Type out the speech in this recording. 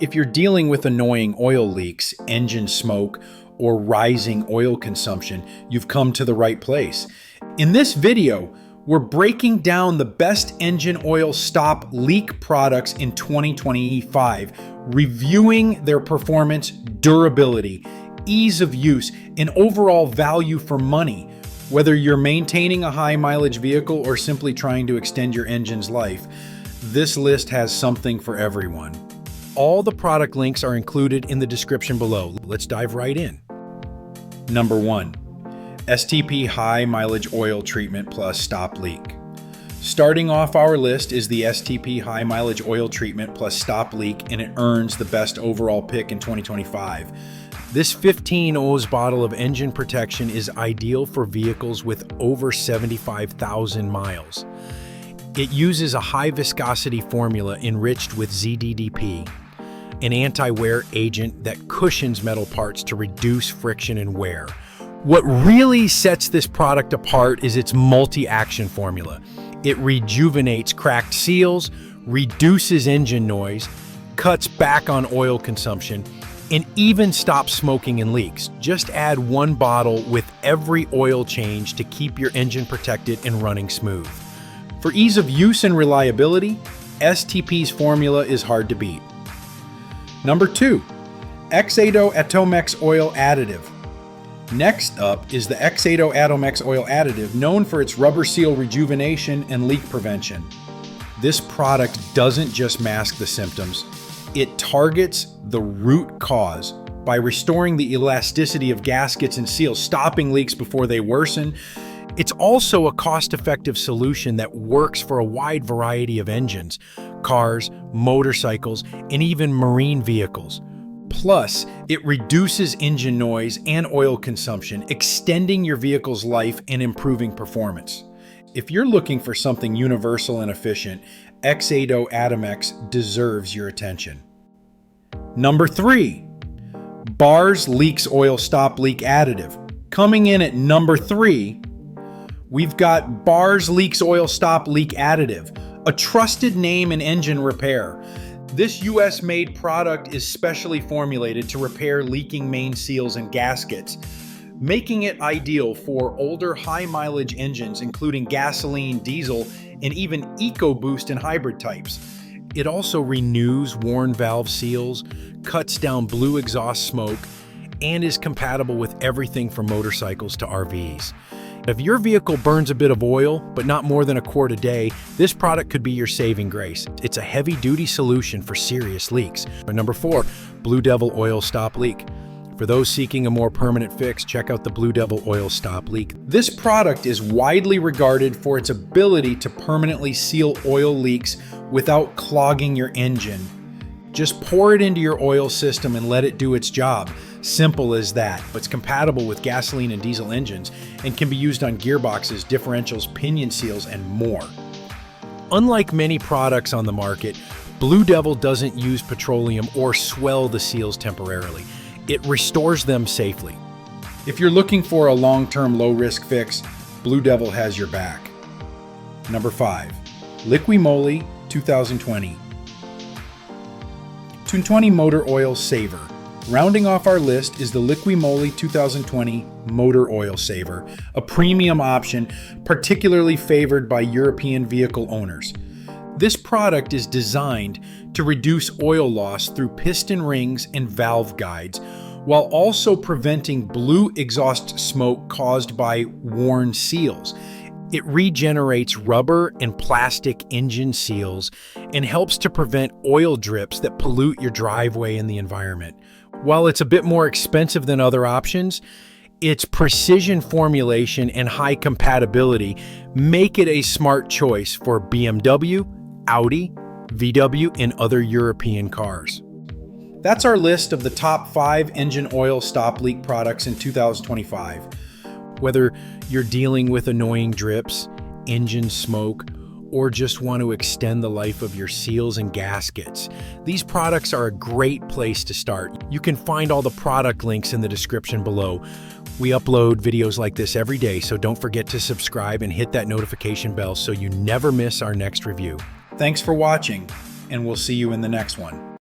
If you're dealing with annoying oil leaks, engine smoke, or rising oil consumption, you've come to the right place. In this video, we're breaking down the best engine oil stop leak products in 2025, reviewing their performance, durability, ease of use, and overall value for money. Whether you're maintaining a high mileage vehicle or simply trying to extend your engine's life, this list has something for everyone. All the product links are included in the description below. Let's dive right in. Number 1. STP High Mileage Oil Treatment Plus Stop Leak. Starting off our list is the STP High Mileage Oil Treatment Plus Stop Leak, and it earns the best overall pick in 2025. This 15 oz bottle of engine protection is ideal for vehicles with over 75,000 miles. It uses a high viscosity formula enriched with ZDDP, an anti-wear agent that cushions metal parts to reduce friction and wear. What really sets this product apart is its multi-action formula. It rejuvenates cracked seals, reduces engine noise, cuts back on oil consumption, and even stops smoking and leaks. Just add one bottle with every oil change to keep your engine protected and running smooth. For ease of use and reliability, STP's formula is hard to beat. Number 2, XADO Atomex Oil Additive. Next up is the XADO Atomex Oil Additive, known for its rubber seal rejuvenation and leak prevention. This product doesn't just mask the symptoms, it targets the root cause by restoring the elasticity of gaskets and seals, stopping leaks before they worsen. It's also a cost-effective solution that works for a wide variety of engines, cars, motorcycles, and even marine vehicles. Plus, it reduces engine noise and oil consumption, extending your vehicle's life and improving performance. If you're looking for something universal and efficient, XADO Atomex deserves your attention. Number 3, BARS Leaks Oil Stop Leak Additive. Coming in at number 3, we've got BARS Leaks Oil Stop Leak Additive, a trusted name in engine repair. This US-made product is specially formulated to repair leaking main seals and gaskets, making it ideal for older high-mileage engines, including gasoline, diesel, and even EcoBoost and hybrid types. It also renews worn valve seals, cuts down blue exhaust smoke, and is compatible with everything from motorcycles to RVs. If your vehicle burns a bit of oil, but not more than a quart a day, this product could be your saving grace. It's a heavy-duty solution for serious leaks. Number 4, Blue Devil Oil Stop Leak. For those seeking a more permanent fix, check out the Blue Devil Oil Stop Leak. This product is widely regarded for its ability to permanently seal oil leaks without clogging your engine. Just pour it into your oil system and let it do its job. Simple as that. It's compatible with gasoline and diesel engines and can be used on gearboxes, differentials, pinion seals, and more. Unlike many products on the market, Blue Devil doesn't use petroleum or swell the seals temporarily. It restores them safely. If you're looking for a long-term low-risk fix, Blue Devil has your back. Number 5, Liqui Moly 2020. 220 Motor Oil Saver. Rounding off our list is the Liqui Moly 2020 Motor Oil Saver, a premium option particularly favored by European vehicle owners. This product is designed to reduce oil loss through piston rings and valve guides, while also preventing blue exhaust smoke caused by worn seals. It regenerates rubber and plastic engine seals and helps to prevent oil drips that pollute your driveway and the environment. While it's a bit more expensive than other options, its precision formulation and high compatibility make it a smart choice for BMW, Audi, VW, and other European cars. That's our list of the top 5 engine oil stop leak products in 2025. Whether you're dealing with annoying drips, engine smoke, or just want to extend the life of your seals and gaskets, these products are a great place to start. You can find all the product links in the description below. We upload videos like this every day, so don't forget to subscribe and hit that notification bell so you never miss our next review. Thanks for watching, and we'll see you in the next one.